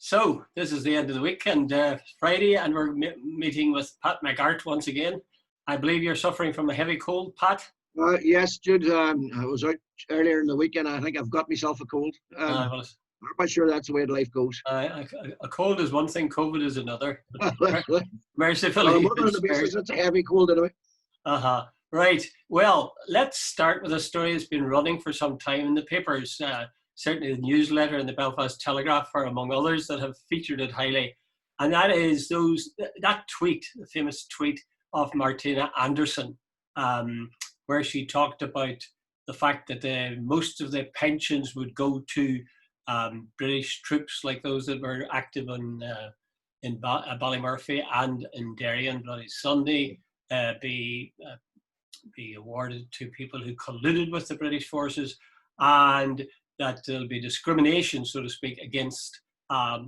So this is the end of the week and Friday, and we're meeting with Pat McArt once again. I believe you're suffering from a heavy cold, Pat. Yes, Jude. I was out earlier in the weekend. I think I've got myself a cold. Well, I'm not sure that's the way life goes. a cold is one thing, COVID is another. Well, Mercifully, I'm working on the basis it's a heavy cold anyway. Right. Well, let's start with a story that's been running for some time in the papers. Certainly the newsletter and the Belfast Telegraph are among others that have featured it highly. And that is that tweet, the famous tweet of Martina Anderson, where she talked about the fact that most of the pensions would go to British troops like those that were active in Ballymurphy and in Derry on Bloody Sunday, be awarded to people who colluded with the British forces, and that there'll be discrimination, so to speak, against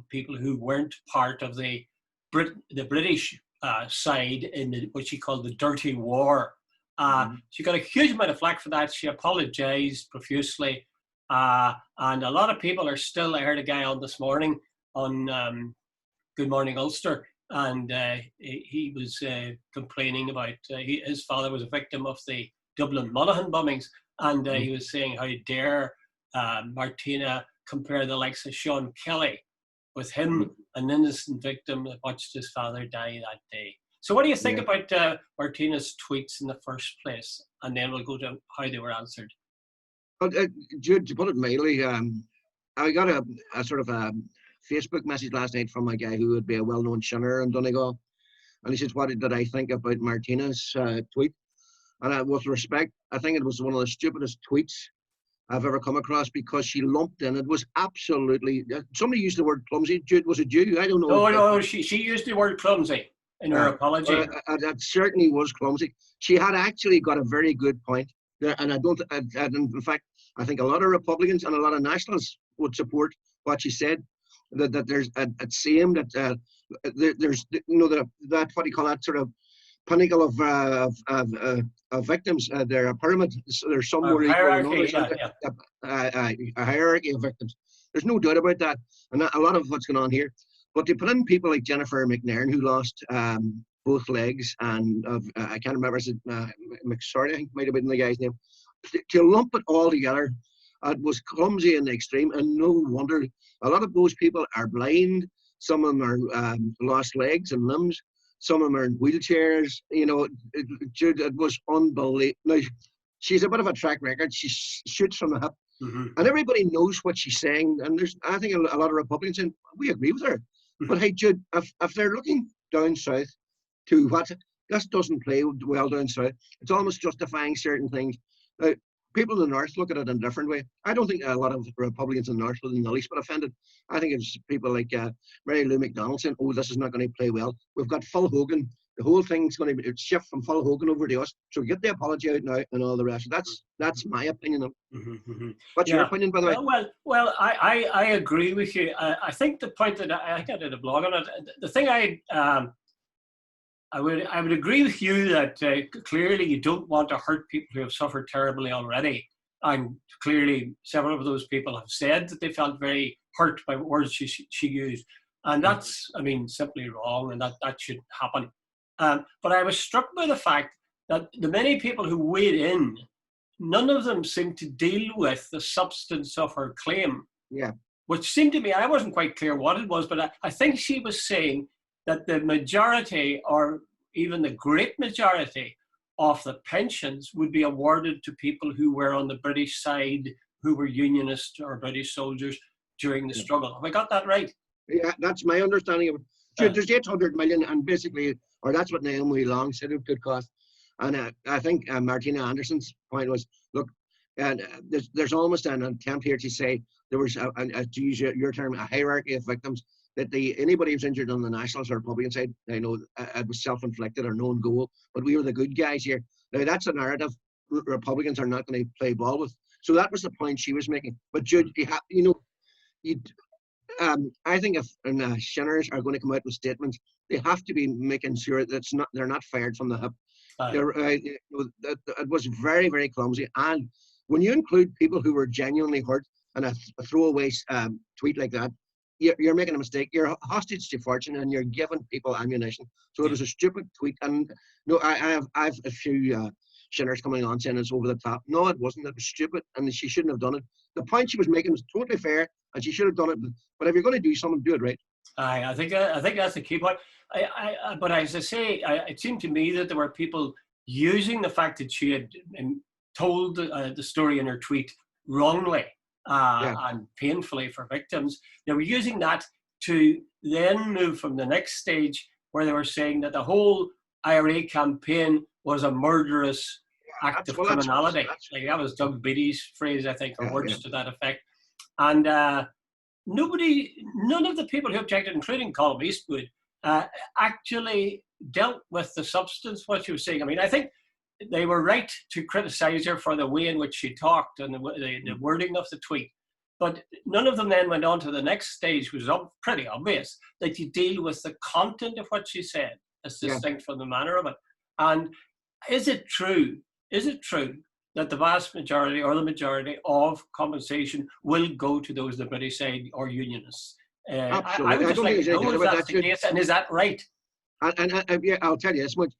people who weren't part of the British side in what she called the Dirty War. She got a huge amount of flack for that. She apologised profusely. And a lot of people are still, I heard a guy on this morning on Good Morning Ulster, and he was complaining about his father was a victim of the Dublin Monaghan bombings, and he was saying how dare Martina compare the likes of Sean Kelly with him, an innocent victim that watched his father die that day. So what do you think about Martina's tweets in the first place? And then we'll go to how they were answered. But Jude, to put it mildly, I got a sort of a Facebook message last night from a guy who would be a well-known shunner in Donegal. And he says, what did I think about Martina's tweet? And with respect, I think it was one of the stupidest tweets I've ever come across, because she lumped in, it was absolutely, somebody used the word clumsy. Jude, was it you? I don't know. No, she used the word clumsy in her apology. That certainly was clumsy. She had actually got a very good point. And in fact, I think a lot of Republicans and a lot of Nationalists would support what she said. That there's it seemed that there's that what do you call that sort of pinnacle of victims. They're a pyramid. They're somewhere hierarchy, a hierarchy of victims. There's no doubt about that, and a lot of what's going on here. But they put in people like Jennifer McNairn, who lost both legs, and I can't remember, is it McSorley, I think might have been the guy's name. To lump it all together, it was clumsy in the extreme, and no wonder. A lot of those people are blind. Some of them are lost legs and limbs. Some of them are in wheelchairs. You know, it was unbelievable. Now, she's a bit of a track record. She shoots from the hip. And everybody knows what she's saying. And there's, I think, a lot of Republicans saying, we agree with her. But hey, Jude, if they're looking down south to what, this doesn't play well down south, it's almost justifying certain things. People in the north look at it in a different way. I don't think a lot of Republicans in the north were in the least bit offended. I think it's people like Mary Lou McDonald saying, oh, this is not going to play well. We've got Phil Hogan. The whole thing's going to shift from Phil Hogan over to us. So get the apology out now and all the rest. That's my opinion of it. What's your opinion, by the way? Well, I agree with you. I think the point that I did a blog on it. The thing I would agree with you that clearly you don't want to hurt people who have suffered terribly already. And clearly several of those people have said that they felt very hurt by words she used. And that's, I mean, simply wrong, and that shouldn't happen. But I was struck by the fact that the many people who weighed in, none of them seemed to deal with the substance of her claim. Yeah. Which seemed to me, I wasn't quite clear what it was, but I think she was saying that the majority, or even the great majority, of the pensions would be awarded to people who were on the British side, who were Unionists or British soldiers during the struggle. Have I got that right? Yeah, that's my understanding of it. There's 800 million, and basically, or that's what Naomi Long said it could cost. And I think Martina Anderson's point was, look, there's almost an attempt here to say there was, to use your term, a hierarchy of victims. That anybody who's injured on the Nationals or Republican side, I know it was self-inflicted or known goal, but we were the good guys here. Now that's a narrative Republicans are not going to play ball with. So that was the point she was making. But Jude, I think if shunners are going to come out with statements, they have to be making sure that they're not fired from the hip. It was very, very clumsy. And when you include people who were genuinely hurt in a throwaway tweet like that, you're making a mistake. You're hostage to fortune, and you're giving people ammunition. So it was a stupid tweet. And no, I have a few sinners coming on saying it's over the top. No, it wasn't. It was stupid, and she shouldn't have done it. The point she was making was totally fair, and she should have done it. But if you're going to do something, do it right. I think that's the key point. But as I say, it seemed to me that there were people using the fact that she had told the story in her tweet wrongly and painfully for victims. They were using that to then move from the next stage where they were saying that the whole IRA campaign was a murderous act of criminality. That was Doug Beattie's phrase, I think, or words to that effect. And none of the people who objected, including Colm Eastwood, actually dealt with the substance of what she was saying. I mean, I think they were right to criticize her for the way in which she talked and the wording of the tweet. But none of them then went on to the next stage, which was pretty obvious, that you deal with the content of what she said as distinct from the manner of it. And is it true that the vast majority or the majority of compensation will go to those on the British side or unionists? Absolutely. I would just like to know if that's the case, and is that right? And yeah, I'll tell you this much: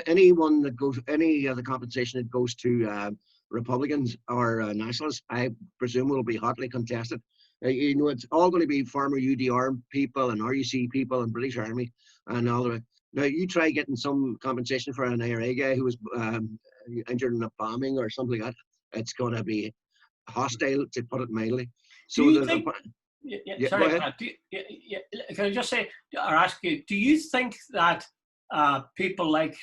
anyone that goes, any of the compensation that goes to Republicans or Nationalists, I presume will be hotly contested. You know, it's all going to be former UDR people and RUC people and British Army and all of it. Now, you try getting some compensation for an IRA guy who was injured in a bombing or something like that. It's going to be hostile, to put it mildly. So do you think? Sorry, Pat, can I just say or ask you? Do you think that people like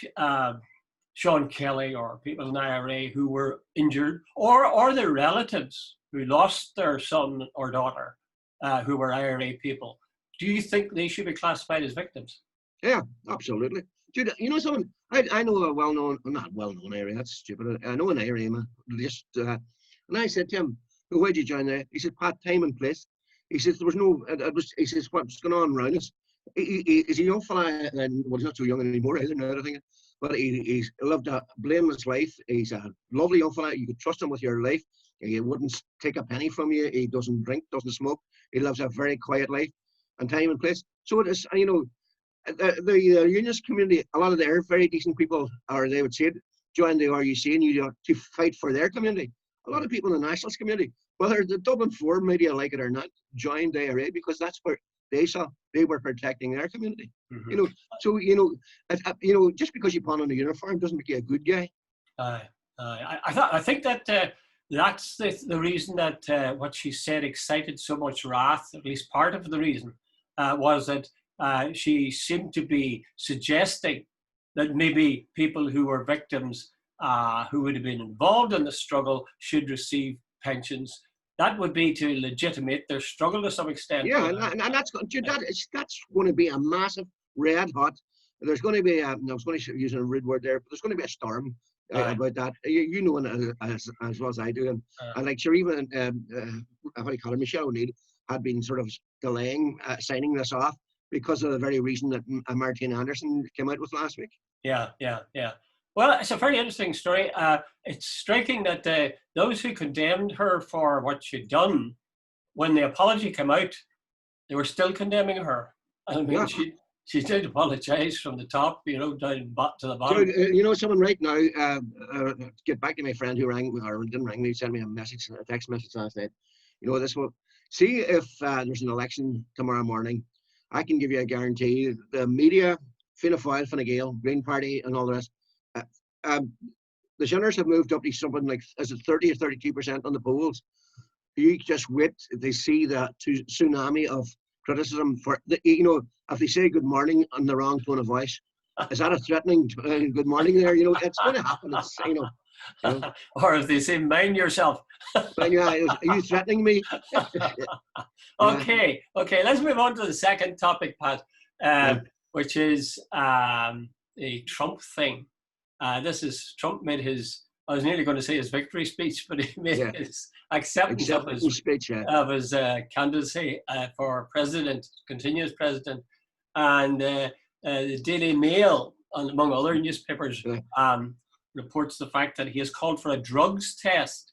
Sean Kelly or people in IRA who were injured, or their relatives who lost their son or daughter, who were IRA people, do you think they should be classified as victims? Yeah, absolutely. Jude, you know someone, I know a well-known, not well-known IRA, that's stupid. I know an IRA man, and I said to him, why did you join there? He said, Pat, time and place. He says, there was no, he says, what's going on around us? He's a young fella, and well, he's not so young anymore either, now I think. But he's lived a blameless life. He's a lovely young fella. You could trust him with your life. He wouldn't take a penny from you. He doesn't drink, doesn't smoke. He lives a very quiet life, and time and place. So it is, you know, the unionist community, a lot of their very decent people, or they would say it, join the RUC and you to fight for their community. A lot of people in the nationalist community, whether the Dublin 4 media like it or not, joined the IRA because that's where they saw they were protecting their community. Mm-hmm. You know, so you know, just because you put on a uniform doesn't make you a good guy. I think that that's the reason that what she said excited so much wrath. At least part of the reason was that she seemed to be suggesting that maybe people who were victims who would have been involved in the struggle should receive pensions. That would be to legitimate their struggle to some extent. Yeah, and that's going to be a massive red hot. There's going to be I was going to use a rude word there, but there's going to be a storm about that. You know as well as I do, and like sure, even what do you call it, Michelle O'Neill had been sort of delaying signing this off because of the very reason that Martin Anderson came out with last week. Yeah. Well, it's a very interesting story. It's striking that those who condemned her for what she'd done, when the apology came out, they were still condemning her. I mean, yeah. She did apologize from the top, you know, down to the bottom. So, you know, someone right now, get back to my friend who rang, or didn't ring me, sent me a text message last night. You know, this one, see if there's an election tomorrow morning, I can give you a guarantee, the media, Fianna Fáil, Fine Gael, Green Party and all the rest, the Sinners have moved up to something like, is it 30 or 32% on the polls? You just wait, they see the tsunami of criticism for, you know, if they say good morning in the wrong tone of voice, is that a threatening good morning there? You know, it's going to happen. It's, you know. Or if they say, mind yourself. Yeah, are you threatening me? Okay, let's move on to the second topic, Pat, which is the Trump thing. This is, Trump made his, I was nearly going to say his victory speech, but he made his acceptance of his speech, candidacy for president, continuous president. And the Daily Mail, among other newspapers, reports the fact that he has called for a drugs test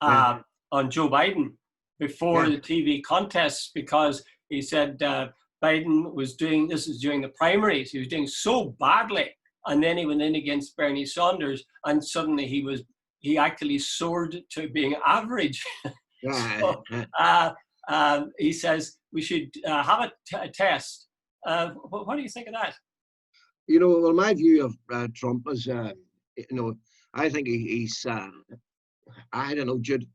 on Joe Biden before the TV contests, because He said Biden was doing, this is during the primaries, he was doing so badly. And then he went in against Bernie Sanders, and suddenly he actually soared to being average. So, he says we should have a test. What do you think of that? Well, my view of Trump is, I think he's, I don't know, Jude,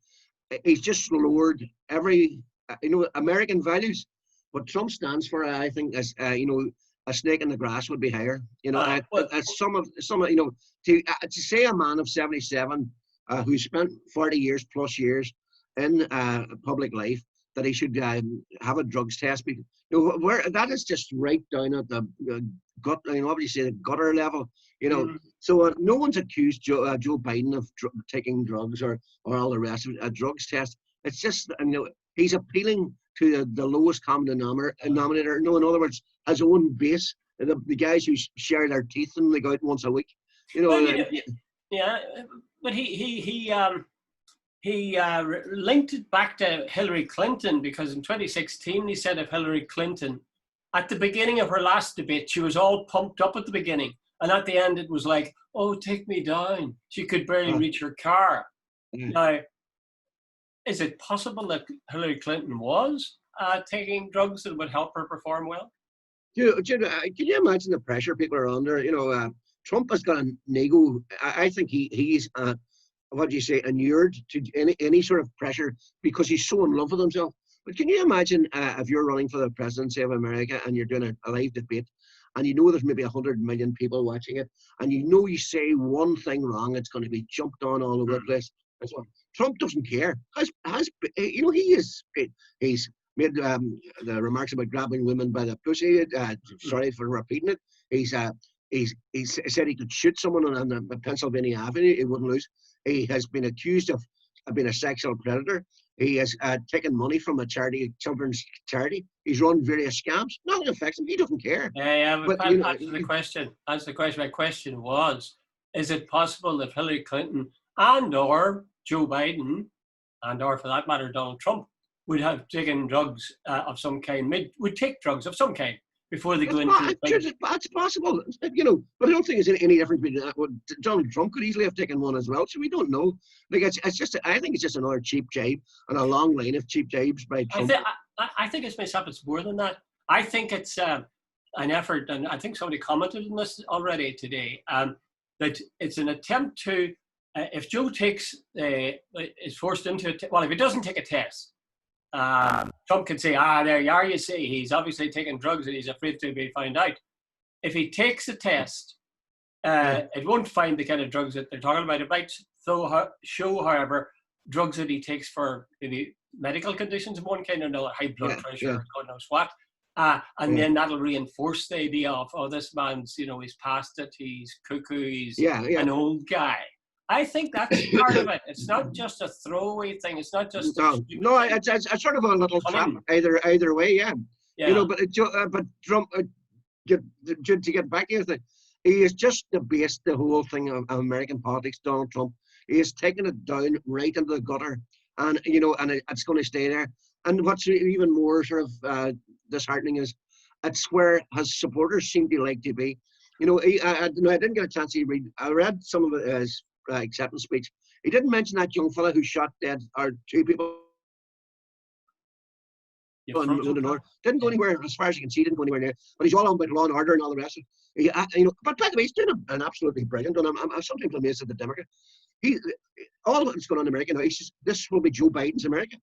he's just lowered every, American values. What Trump stands for, I think, is, a snake in the grass would be higher. Some of, to say a man of 77 who spent 40 years plus years in public life, that he should have a drugs test. Where that is just right down at the gut, obviously the gutter level. So no one's accused Joe Biden of taking drugs or all the rest of it, a drugs test. It's just, he's appealing to the lowest common denominator. No, in other words, his own base, the guys who share their teeth and they go out once a week. Yeah, but he linked it back to Hillary Clinton, because in 2016 he said of Hillary Clinton, at the beginning of her last debate, she was all pumped up at the beginning, and at the end it was like, oh, take me down. She could barely reach her car. Now, is it possible that Hillary Clinton was taking drugs that would help her perform well? Jude, can you imagine the pressure people are under? Trump has got an ego. I think he's what do you say, inured to any sort of pressure because he's so in love with himself. But can you imagine if you're running for the presidency of America and you're doing a live debate, and there's maybe 100 million people watching it, and you say one thing wrong, it's going to be jumped on all over the place. And so Trump doesn't care. He's made the remarks about grabbing women by the pussy. Sorry for repeating it. He said he could shoot someone on the Pennsylvania Avenue, he wouldn't lose. He has been accused of being a sexual predator. He has taken money from a children's charity. He's run various scams. Nothing affects him. He doesn't care. But answer the question. My question was, is it possible that Hillary Clinton and or Joe Biden and or for that matter Donald Trump would have taken drugs of some kind, would take drugs of some kind before they go into It's possible, but I don't think it's any different between that. Donald Trump could easily have taken one as well, so we don't know. Like I think it's just another cheap jibe and a long line of cheap jibes by Trump. I think it's myself. It's more than that. I think it's an effort, and I think somebody commented on this already today. That it's an attempt to, if Joe is forced into it. Well, if he doesn't take a test. Trump can say, there you are, you see, he's obviously taking drugs and he's afraid to be found out. If he takes a test, it won't find the kind of drugs that they're talking about. It might show, however, drugs that he takes for maybe medical conditions of one kind or another, high blood pressure, or God knows what. Then that'll reinforce the idea of, this man's, he's past it, he's cuckoo, he's an old guy. I think that's part of it. It's not just a throwaway thing. It's not just it's sort of a little trap either way. But Trump, to get back to it, he is just the whole thing of American politics. Donald Trump, he has taken it down right into the gutter, and it's going to stay there. And what's even more sort of disheartening is it's where his supporters seem to like to be. I didn't get a chance to read. I read some of his acceptance speech. He didn't mention that young fella who shot dead or two people. Didn't go anywhere, as far as you can see. Didn't go anywhere near. But he's all on about law and order and all the rest of it. But by the way, he's doing an absolutely brilliant. And I'm sometimes amazed at the Democrat. All of what's going on in America now. This will be Joe Biden's America.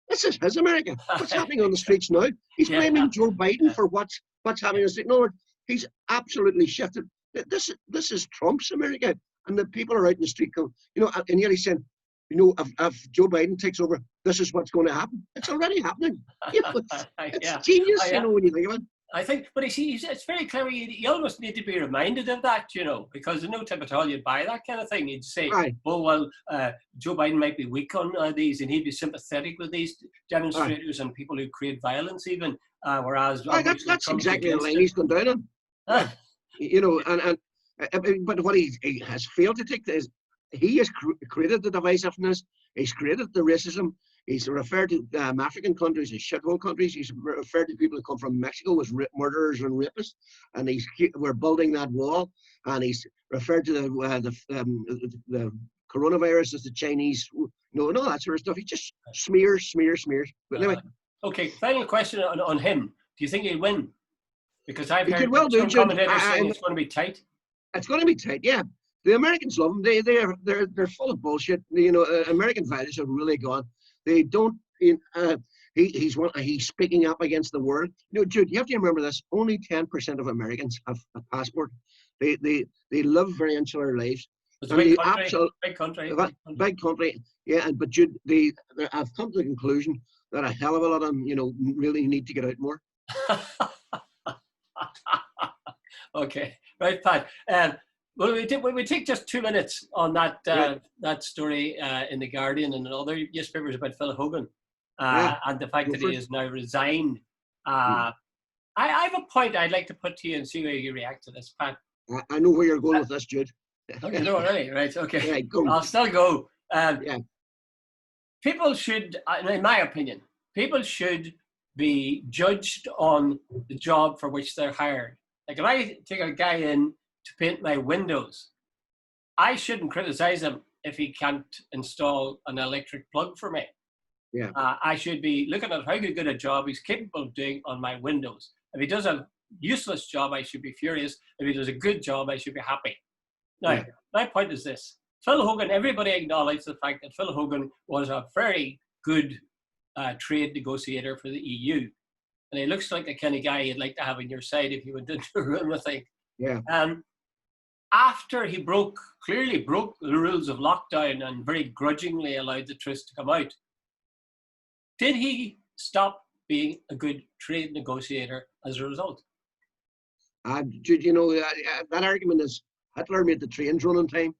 This is his America. What's happening on the streets now? He's blaming Joe Biden for what's happening on the street. No, he's absolutely shifted. This is Trump's America. And the people are out in the street going, and yet he's saying, if Joe Biden takes over, this is what's going to happen. It's already happening. It's genius, when you think about it. I think, but it's very clever. You almost need to be reminded of that, because in no time at all you'd buy that kind of thing. You'd say, Joe Biden might be weak on these, and he'd be sympathetic with these demonstrators and people who create violence even, whereas... That's exactly the line he's gone down on. But what he has failed to take is he has created the divisiveness, he's created the racism, He's referred to African countries as shithole countries. He's referred to people who come from Mexico as murderers and rapists, and we're building that wall. And he's referred to the coronavirus as the Chinese, and all that sort of stuff. He just smears. But anyway, okay. Final question on him. Do you think he'll win? Because I've heard some commentators saying it's going to be tight. It's going to be tight, yeah. The Americans love him. They're full of bullshit. American values have really gone. They don't. He's speaking up against the world. Jude, you have to remember this. Only 10% of Americans have a passport. They live very insular lives. It's a big country. Big country. Yeah, but Jude, I've come to the conclusion that a hell of a lot of them, really need to get out more. Okay, right, Pat. Well, we take just 2 minutes on that story in the Guardian and in other newspapers about Phil Hogan and the fact that he has now resigned. I have a point I'd like to put to you and see how you react to this, Pat. I know where you're going with this, Jude. Okay, no, really, right? Okay, yeah, go. I'll still go. People should, in my opinion, people should be judged on the job for which they're hired. Like if I take a guy in to paint my windows, I shouldn't criticize him if he can't install an electric plug for me. Yeah. I should be looking at how good a job he's capable of doing on my windows. If he does a useless job, I should be furious. If he does a good job, I should be happy. Now, my point is this. Phil Hogan, everybody acknowledged the fact that Phil Hogan was a very good trade negotiator for the EU. And he looks like the kind of guy you'd like to have on your side if you went into a room, I think. Yeah. After he clearly broke the rules of lockdown and very grudgingly allowed the truth to come out, did he stop being a good trade negotiator as a result? That argument is Hitler made the trains run on time.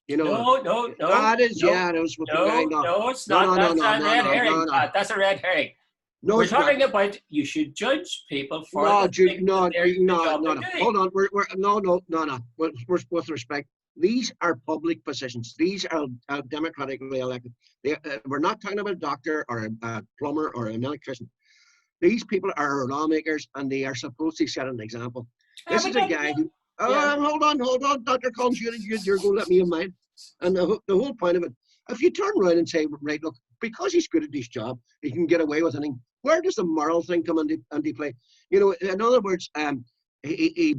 No. That is, no, it was with no, the guy. No, it's not. That's a red herring. That's a red herring. No, we're talking about you should judge people for no. Hold on, with respect, these are public positions. These are democratically elected. We're not talking about a doctor or a plumber or an electrician. These people are lawmakers, and they are supposed to set an example. This is a guy who. Hold on, Dr. Collins, you're going to let me in mine. And the whole point of it, if you turn around and say, right, look, because he's good at his job, he can get away with anything. Where does the moral thing come into play? In other words, he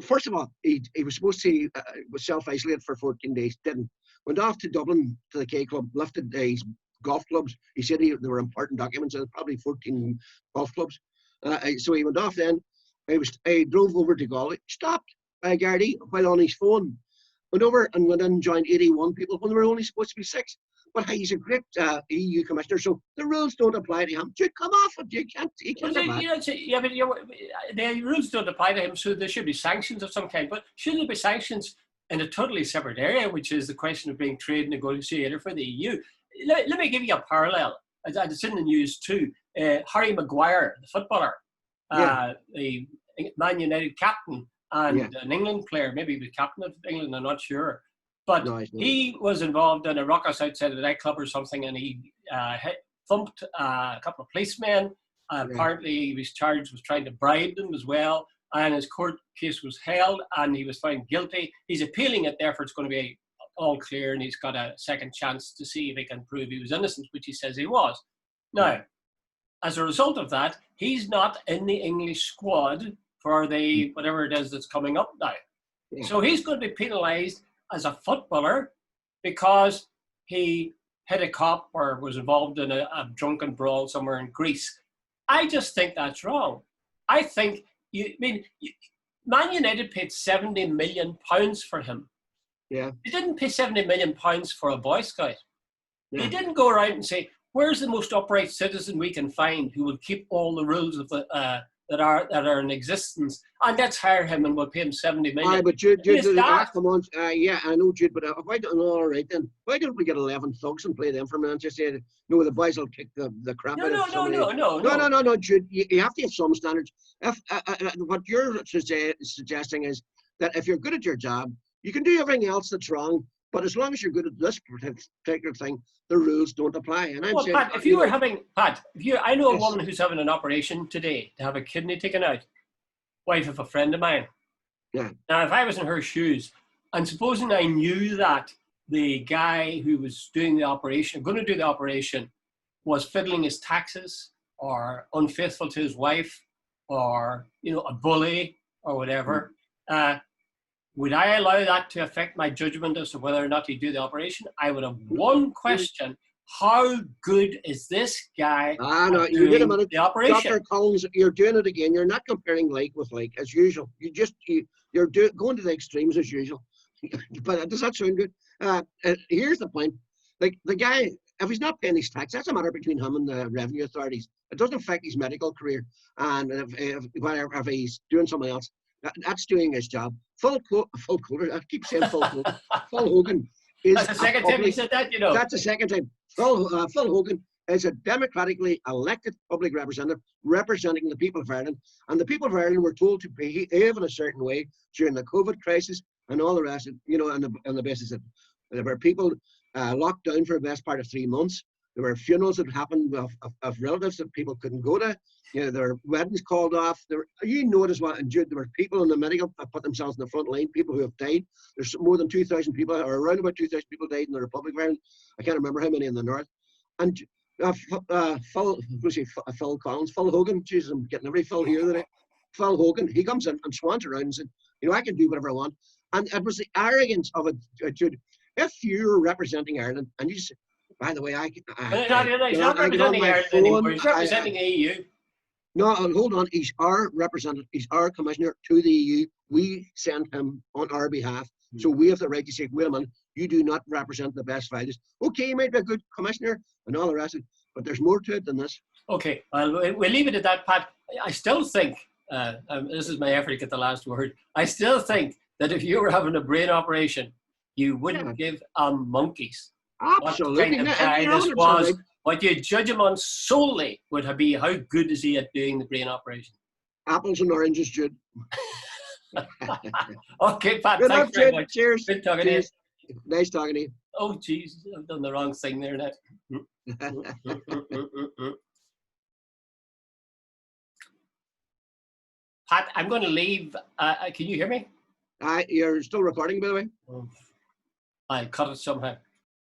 first of all, he was supposed to was self-isolate for 14 days, didn't. Went off to Dublin to the K Club, lifted his golf clubs. He said there were important documents, probably 14 golf clubs. So he went off then. He drove over to Galway, stopped by a Gardaí while on his phone, went over and went in and joined 81 people when there were only supposed to be 6. But he's a great EU commissioner, so the rules don't apply to him. Dude, come off it. He can't but the rules don't apply to him, so there should be sanctions of some kind. But shouldn't there be sanctions in a totally separate area, which is the question of being trade negotiator for the EU? Let me give you a parallel. It's in the news too. Harry Maguire, the footballer, the Man United captain, and an England player, maybe he was captain of England, I'm not sure. But he was involved in a ruckus outside of the nightclub or something, and he thumped a couple of policemen. Apparently, he was charged with trying to bribe them as well, and his court case was held, and he was found guilty. He's appealing it, therefore it's going to be all clear, and he's got a second chance to see if he can prove he was innocent, which he says he was. Now, as a result of that, he's not in the English squad for the whatever it is that's coming up now. So he's going to be penalised as a footballer because he hit a cop or was involved in a drunken brawl somewhere in Greece. I just think that's wrong. I think, Man United paid £70 million for him. Yeah. They didn't pay £70 million for a Boy Scout. Yeah. They didn't go around and say, where's the most upright citizen we can find who will keep all the rules of the that are in existence, and let's hire him and we'll pay him $70 million. But Jude, come on. Yeah, I know, Jude, but why don't, all right then, why don't we get 11 thugs and play them for Manchester United? No, the boys will kick the crap out of somebody. No, Jude, you have to have some standards. If what you're suggesting is that if you're good at your job, you can do everything else that's wrong, But as long as you're good at this particular thing, the rules don't apply. And I'm Well, saying, Pat, if you were having, Pat, I know a yes, woman who's having an operation today to have a kidney taken out, wife of a friend of mine. yeah, Now, if I was in her shoes, and supposing I knew that the guy who was doing the operation, going to do the operation, was fiddling his taxes or unfaithful to his wife or, a bully or whatever, would I allow that to affect my judgment as to whether or not he'd do the operation? I would have one question. How good is this guy no, at you wait a doing minute, the operation? Dr. Collins, you're doing it again. You're not comparing like with like as usual. You're going to the extremes as usual. But does that sound good? Here's the point. Like the guy, if he's not paying his tax, that's a matter between him and the revenue authorities. It doesn't affect his medical career. And if he's doing something else, that's doing his job. Phil Coulter, I keep saying Phil Coulter. Phil Hogan is That's the second time you said that, That's the second time. Phil Hogan is a democratically elected public representative representing the people of Ireland. And the people of Ireland were told to behave in a certain way during the COVID crisis and all the rest, on the basis that there were people locked down for the best part of 3 months. There were funerals that happened of relatives that people couldn't go to. There were weddings called off. As well, and Jude, there were people in the medical that put themselves in the front line, people who have died. There's more than 2,000 people, or around about 2,000 people died in the Republic of Ireland. I can't remember how many in the North. And Phil Collins, Phil Hogan, Jesus, I'm getting every Phil here today. Phil Hogan, he comes in and swans around and said, I can do whatever I want. And it was the arrogance of it, Jude. If you're representing Ireland and you just, by the way, he's not representing Ireland anymore. He's representing the EU. No, hold on. He's our representative. He's our commissioner to the EU. We send him on our behalf. So we have the right to say, wait a minute, you do not represent the best values. Okay, you might be a good commissioner and all the rest of it, but there's more to it than this. Okay, well, we'll leave it at that, Pat. I still think, this is my effort to get the last word, I still think that if you were having a brain operation, you wouldn't give a monkey's Absolutely. what kind of guy this was. What you judge him on solely would be how good is he at doing the brain operation. Apples and oranges, Jude. Okay, Pat, Good thanks luck, very Jude. much. Cheers. Good talking to you. Nice talking to you. Oh, jeez, I've done the wrong thing there now. Pat, I'm going to leave. Can you hear me? You're still recording, by the way? I'll cut it somehow.